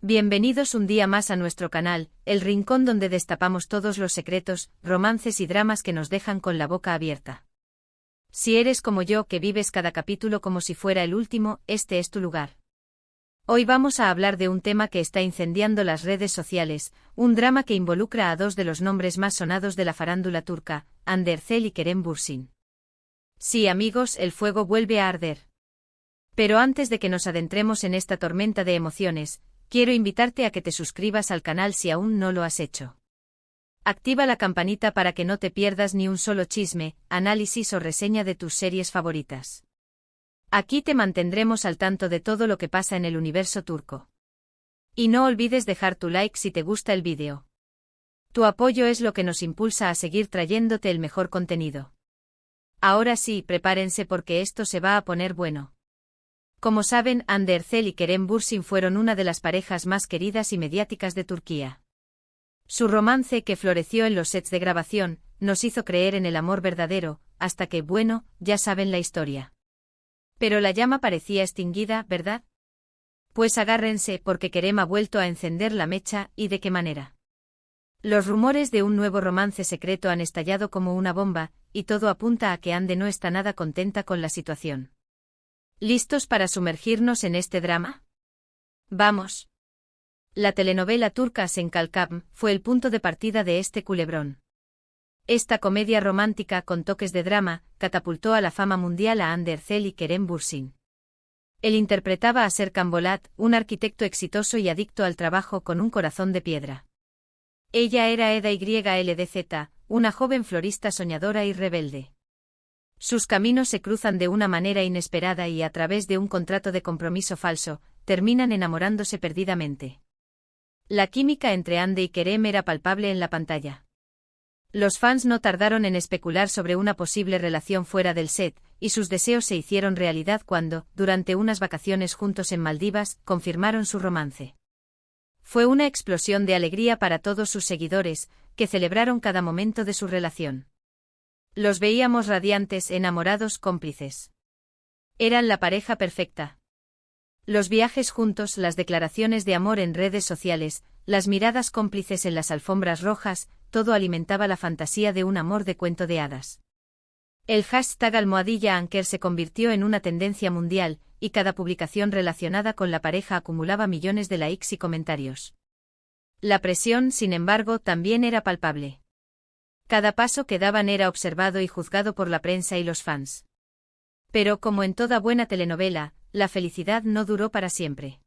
Bienvenidos un día más a nuestro canal, el rincón donde destapamos todos los secretos, romances y dramas que nos dejan con la boca abierta. Si eres como yo que vives cada capítulo como si fuera el último, este es tu lugar. Hoy vamos a hablar de un tema que está incendiando las redes sociales, un drama que involucra a dos de los nombres más sonados de la farándula turca, Hande Erçel y Kerem Bürsin. Sí, amigos, el fuego vuelve a arder. Pero antes de que nos adentremos en esta tormenta de emociones, quiero invitarte a que te suscribas al canal si aún no lo has hecho. Activa la campanita para que no te pierdas ni un solo chisme, análisis o reseña de tus series favoritas. Aquí te mantendremos al tanto de todo lo que pasa en el universo turco. Y no olvides dejar tu like si te gusta el vídeo. Tu apoyo es lo que nos impulsa a seguir trayéndote el mejor contenido. Ahora sí, prepárense porque esto se va a poner bueno. Como saben, Hande Erçel y Kerem Bürsin fueron una de las parejas más queridas y mediáticas de Turquía. Su romance, que floreció en los sets de grabación, nos hizo creer en el amor verdadero, hasta que, bueno, ya saben la historia. Pero la llama parecía extinguida, ¿verdad? Pues agárrense porque Kerem ha vuelto a encender la mecha, ¿y de qué manera? Los rumores de un nuevo romance secreto han estallado como una bomba, y todo apunta a que Hande no está nada contenta con la situación. ¿Listos para sumergirnos en este drama? ¡Vamos! La telenovela turca Sen Kalkam fue el punto de partida de este culebrón. Esta comedia romántica con toques de drama catapultó a la fama mundial a Hande Erçel y Kerem Bürsin. Él interpretaba a Serkan Bolat, un arquitecto exitoso y adicto al trabajo con un corazón de piedra. Ella era Eda YLDZ, una joven florista soñadora y rebelde. Sus caminos se cruzan de una manera inesperada y a través de un contrato de compromiso falso, terminan enamorándose perdidamente. La química entre Hande y Kerem era palpable en la pantalla. Los fans no tardaron en especular sobre una posible relación fuera del set, y sus deseos se hicieron realidad cuando, durante unas vacaciones juntos en Maldivas, confirmaron su romance. Fue una explosión de alegría para todos sus seguidores, que celebraron cada momento de su relación. Los veíamos radiantes, enamorados, cómplices. Eran la pareja perfecta. Los viajes juntos, las declaraciones de amor en redes sociales, las miradas cómplices en las alfombras rojas, todo alimentaba la fantasía de un amor de cuento de hadas. El hashtag #Anker se convirtió en una tendencia mundial, y cada publicación relacionada con la pareja acumulaba millones de likes y comentarios. La presión, sin embargo, también era palpable. Cada paso que daban era observado y juzgado por la prensa y los fans. Pero como en toda buena telenovela, la felicidad no duró para siempre.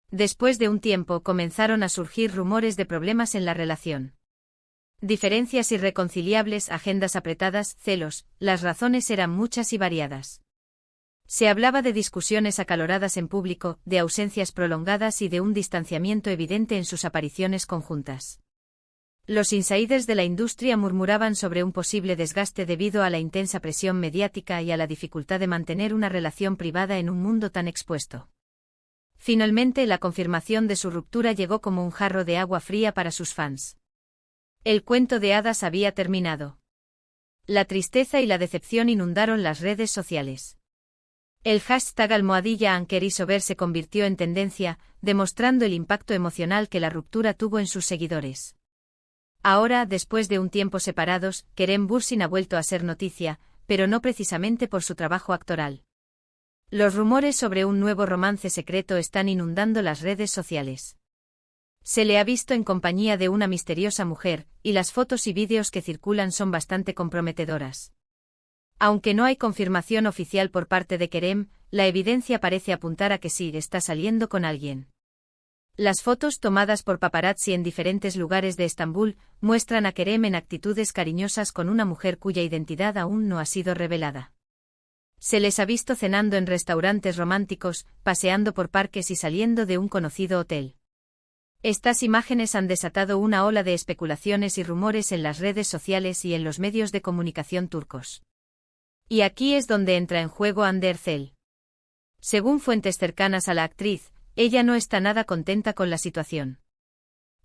Después de un tiempo comenzaron a surgir rumores de problemas en la relación. Diferencias irreconciliables, agendas apretadas, celos, las razones eran muchas y variadas. Se hablaba de discusiones acaloradas en público, de ausencias prolongadas y de un distanciamiento evidente en sus apariciones conjuntas. Los insiders de la industria murmuraban sobre un posible desgaste debido a la intensa presión mediática y a la dificultad de mantener una relación privada en un mundo tan expuesto. Finalmente, la confirmación de su ruptura llegó como un jarro de agua fría para sus fans. El cuento de hadas había terminado. La tristeza y la decepción inundaron las redes sociales. El hashtag #Anker Isover se convirtió en tendencia, demostrando el impacto emocional que la ruptura tuvo en sus seguidores. Ahora, después de un tiempo separados, Kerem Bürsin ha vuelto a ser noticia, pero no precisamente por su trabajo actoral. Los rumores sobre un nuevo romance secreto están inundando las redes sociales. Se le ha visto en compañía de una misteriosa mujer, y las fotos y vídeos que circulan son bastante comprometedoras. Aunque no hay confirmación oficial por parte de Kerem, la evidencia parece apuntar a que sí está saliendo con alguien. Las fotos tomadas por paparazzi en diferentes lugares de Estambul muestran a Kerem en actitudes cariñosas con una mujer cuya identidad aún no ha sido revelada. Se les ha visto cenando en restaurantes románticos, paseando por parques y saliendo de un conocido hotel. Estas imágenes han desatado una ola de especulaciones y rumores en las redes sociales y en los medios de comunicación turcos. Y aquí es donde entra en juego Hande Erçel. Según fuentes cercanas a la actriz, ella no está nada contenta con la situación.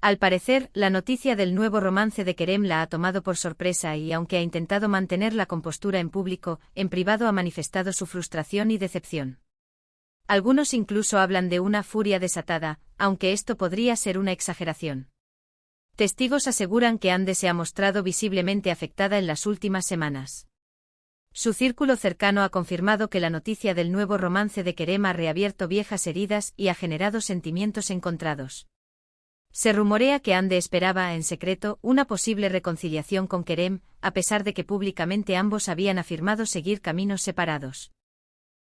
Al parecer, la noticia del nuevo romance de Kerem la ha tomado por sorpresa y aunque ha intentado mantener la compostura en público, en privado ha manifestado su frustración y decepción. Algunos incluso hablan de una furia desatada, aunque esto podría ser una exageración. Testigos aseguran que Ande se ha mostrado visiblemente afectada en las últimas semanas. Su círculo cercano ha confirmado que la noticia del nuevo romance de Kerem ha reabierto viejas heridas y ha generado sentimientos encontrados. Se rumorea que Ande esperaba, en secreto, una posible reconciliación con Kerem, a pesar de que públicamente ambos habían afirmado seguir caminos separados.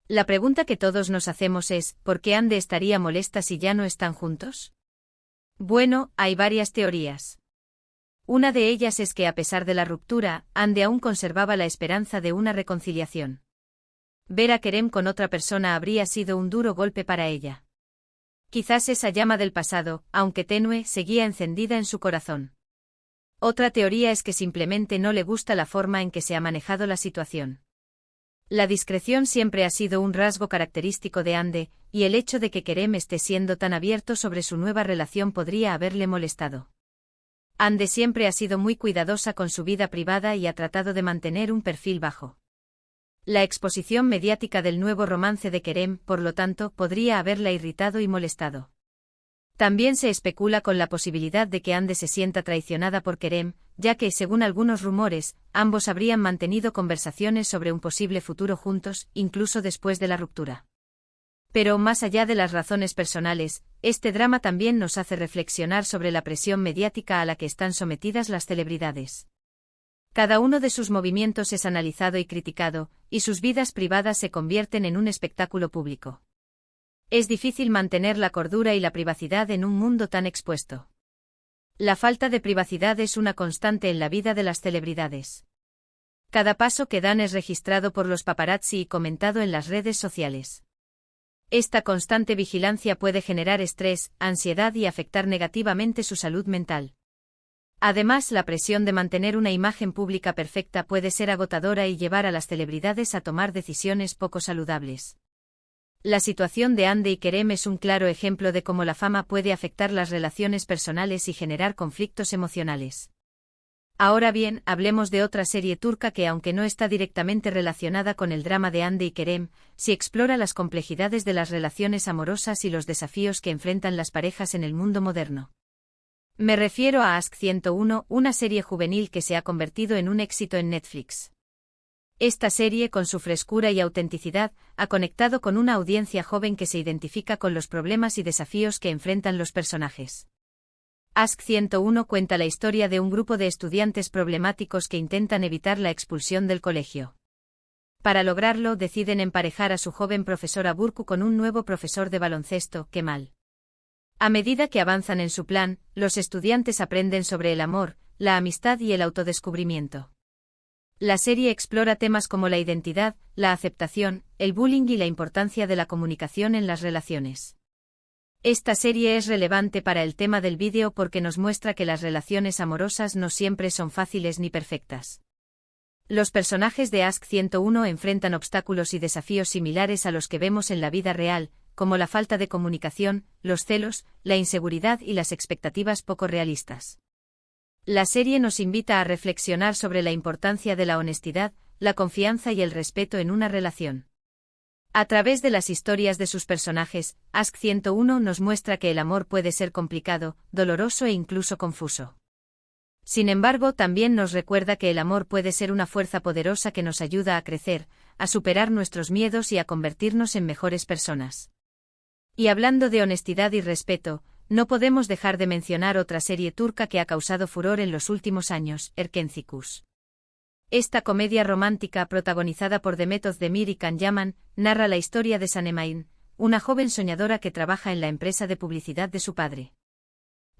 La pregunta que todos nos hacemos es, ¿por qué Ande estaría molesta si ya no están juntos? Bueno, hay varias teorías. Una de ellas es que a pesar de la ruptura, Ande aún conservaba la esperanza de una reconciliación. Ver a Kerem con otra persona habría sido un duro golpe para ella. Quizás esa llama del pasado, aunque tenue, seguía encendida en su corazón. Otra teoría es que simplemente no le gusta la forma en que se ha manejado la situación. La discreción siempre ha sido un rasgo característico de Ande, y el hecho de que Kerem esté siendo tan abierto sobre su nueva relación podría haberle molestado. Ande siempre ha sido muy cuidadosa con su vida privada y ha tratado de mantener un perfil bajo. La exposición mediática del nuevo romance de Kerem, por lo tanto, podría haberla irritado y molestado. También se especula con la posibilidad de que Ande se sienta traicionada por Kerem, ya que, según algunos rumores, ambos habrían mantenido conversaciones sobre un posible futuro juntos, incluso después de la ruptura. Pero, más allá de las razones personales, este drama también nos hace reflexionar sobre la presión mediática a la que están sometidas las celebridades. Cada uno de sus movimientos es analizado y criticado, y sus vidas privadas se convierten en un espectáculo público. Es difícil mantener la cordura y la privacidad en un mundo tan expuesto. La falta de privacidad es una constante en la vida de las celebridades. Cada paso que dan es registrado por los paparazzi y comentado en las redes sociales. Esta constante vigilancia puede generar estrés, ansiedad y afectar negativamente su salud mental. Además, la presión de mantener una imagen pública perfecta puede ser agotadora y llevar a las celebridades a tomar decisiones poco saludables. La situación de Ande y Kerem es un claro ejemplo de cómo la fama puede afectar las relaciones personales y generar conflictos emocionales. Ahora bien, hablemos de otra serie turca que, aunque no está directamente relacionada con el drama de Ande y Kerem, sí explora las complejidades de las relaciones amorosas y los desafíos que enfrentan las parejas en el mundo moderno. Me refiero a Aşk 101, una serie juvenil que se ha convertido en un éxito en Netflix. Esta serie, con su frescura y autenticidad, ha conectado con una audiencia joven que se identifica con los problemas y desafíos que enfrentan los personajes. Aşk 101 cuenta la historia de un grupo de estudiantes problemáticos que intentan evitar la expulsión del colegio. Para lograrlo, deciden emparejar a su joven profesora Burcu con un nuevo profesor de baloncesto, Kemal. A medida que avanzan en su plan, los estudiantes aprenden sobre el amor, la amistad y el autodescubrimiento. La serie explora temas como la identidad, la aceptación, el bullying y la importancia de la comunicación en las relaciones. Esta serie es relevante para el tema del vídeo porque nos muestra que las relaciones amorosas no siempre son fáciles ni perfectas. Los personajes de Aşk 101 enfrentan obstáculos y desafíos similares a los que vemos en la vida real, como la falta de comunicación, los celos, la inseguridad y las expectativas poco realistas. La serie nos invita a reflexionar sobre la importancia de la honestidad, la confianza y el respeto en una relación. A través de las historias de sus personajes, Aşk 101 nos muestra que el amor puede ser complicado, doloroso e incluso confuso. Sin embargo, también nos recuerda que el amor puede ser una fuerza poderosa que nos ayuda a crecer, a superar nuestros miedos y a convertirnos en mejores personas. Y hablando de honestidad y respeto, no podemos dejar de mencionar otra serie turca que ha causado furor en los últimos años, Erkencikus. Esta comedia romántica protagonizada por Demet Özdemir y Can Yaman, narra la historia de Sanema'in, una joven soñadora que trabaja en la empresa de publicidad de su padre.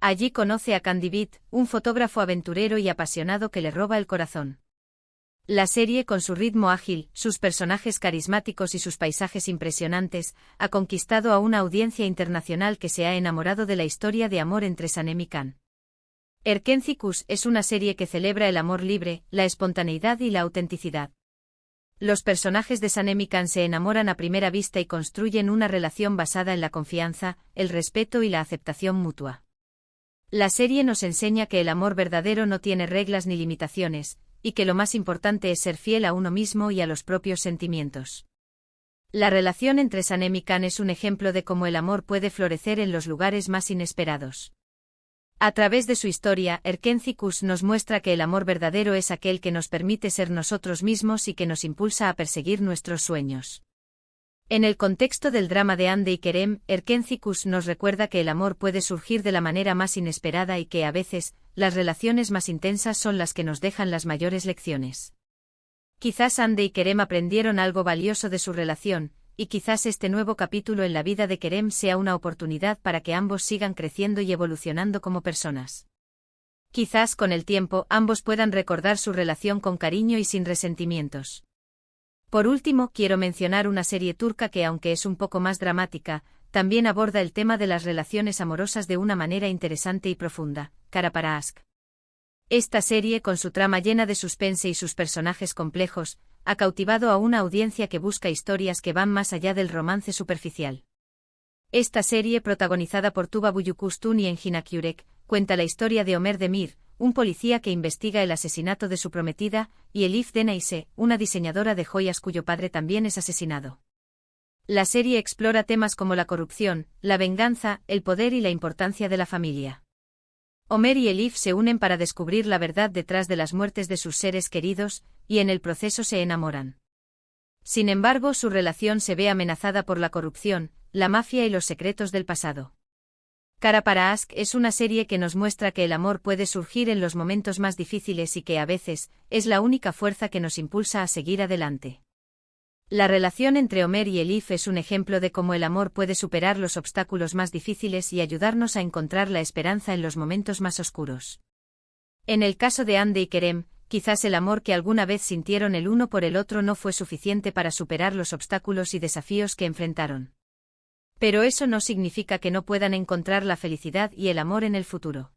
Allí conoce a Candibit, un fotógrafo aventurero y apasionado que le roba el corazón. La serie, con su ritmo ágil, sus personajes carismáticos y sus paisajes impresionantes, ha conquistado a una audiencia internacional que se ha enamorado de la historia de amor entre Sanem y Can. Erkencikus es una serie que celebra el amor libre, la espontaneidad y la autenticidad. Los personajes de Sanem y Can se enamoran a primera vista y construyen una relación basada en la confianza, el respeto y la aceptación mutua. La serie nos enseña que el amor verdadero no tiene reglas ni limitaciones, y que lo más importante es ser fiel a uno mismo y a los propios sentimientos. La relación entre Sanem y Kaan es un ejemplo de cómo el amor puede florecer en los lugares más inesperados. A través de su historia, Erkenci Kuş nos muestra que el amor verdadero es aquel que nos permite ser nosotros mismos y que nos impulsa a perseguir nuestros sueños. En el contexto del drama de Hande y Kerem, Erkenci Kuş nos recuerda que el amor puede surgir de la manera más inesperada y que, a veces, las relaciones más intensas son las que nos dejan las mayores lecciones. Quizás Hande y Kerem aprendieron algo valioso de su relación, y quizás este nuevo capítulo en la vida de Kerem sea una oportunidad para que ambos sigan creciendo y evolucionando como personas. Quizás con el tiempo ambos puedan recordar su relación con cariño y sin resentimientos. Por último, quiero mencionar una serie turca que, aunque es un poco más dramática, también aborda el tema de las relaciones amorosas de una manera interesante y profunda, Kara Para Aşk. Esta serie, con su trama llena de suspense y sus personajes complejos, ha cautivado a una audiencia que busca historias que van más allá del romance superficial. Esta serie, protagonizada por Tuba Büyüküstün y Engin Akyürek, cuenta la historia de Ömer Demir, un policía que investiga el asesinato de su prometida, y Elif Denayse, una diseñadora de joyas cuyo padre también es asesinado. La serie explora temas como la corrupción, la venganza, el poder y la importancia de la familia. Ömer y Elif se unen para descubrir la verdad detrás de las muertes de sus seres queridos, y en el proceso se enamoran. Sin embargo, su relación se ve amenazada por la corrupción, la mafia y los secretos del pasado. Kara Para Aşk es una serie que nos muestra que el amor puede surgir en los momentos más difíciles y que, a veces, es la única fuerza que nos impulsa a seguir adelante. La relación entre Ömer y Elif es un ejemplo de cómo el amor puede superar los obstáculos más difíciles y ayudarnos a encontrar la esperanza en los momentos más oscuros. En el caso de Hande y Kerem, quizás el amor que alguna vez sintieron el uno por el otro no fue suficiente para superar los obstáculos y desafíos que enfrentaron. Pero eso no significa que no puedan encontrar la felicidad y el amor en el futuro.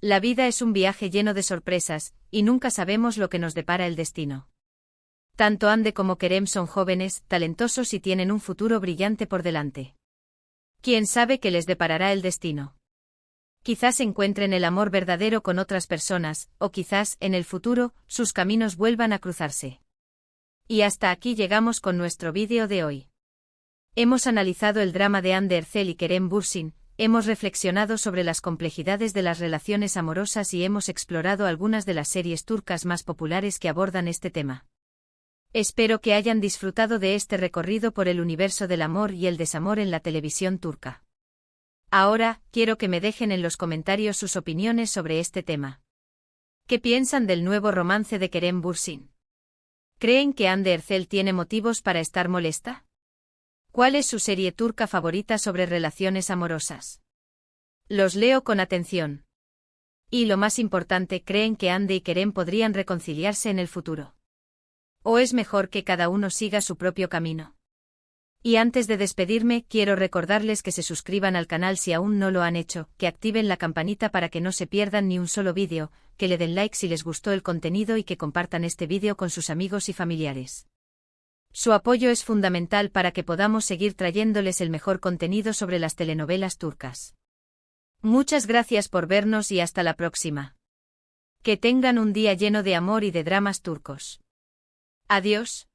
La vida es un viaje lleno de sorpresas, y nunca sabemos lo que nos depara el destino. Tanto Hande como Kerem son jóvenes, talentosos y tienen un futuro brillante por delante. ¿Quién sabe qué les deparará el destino? Quizás encuentren el amor verdadero con otras personas, o quizás, en el futuro, sus caminos vuelvan a cruzarse. Y hasta aquí llegamos con nuestro vídeo de hoy. Hemos analizado el drama de Hande Erçel y Kerem Bürsin, hemos reflexionado sobre las complejidades de las relaciones amorosas y hemos explorado algunas de las series turcas más populares que abordan este tema. Espero que hayan disfrutado de este recorrido por el universo del amor y el desamor en la televisión turca. Ahora, quiero que me dejen en los comentarios sus opiniones sobre este tema. ¿Qué piensan del nuevo romance de Kerem Bürsin? ¿Creen que Hande Erçel tiene motivos para estar molesta? ¿Cuál es su serie turca favorita sobre relaciones amorosas? Los leo con atención. Y lo más importante, ¿creen que Hande y Kerem podrían reconciliarse en el futuro? ¿O es mejor que cada uno siga su propio camino? Y antes de despedirme, quiero recordarles que se suscriban al canal si aún no lo han hecho, que activen la campanita para que no se pierdan ni un solo vídeo, que le den like si les gustó el contenido y que compartan este vídeo con sus amigos y familiares. Su apoyo es fundamental para que podamos seguir trayéndoles el mejor contenido sobre las telenovelas turcas. Muchas gracias por vernos y hasta la próxima. Que tengan un día lleno de amor y de dramas turcos. Adiós.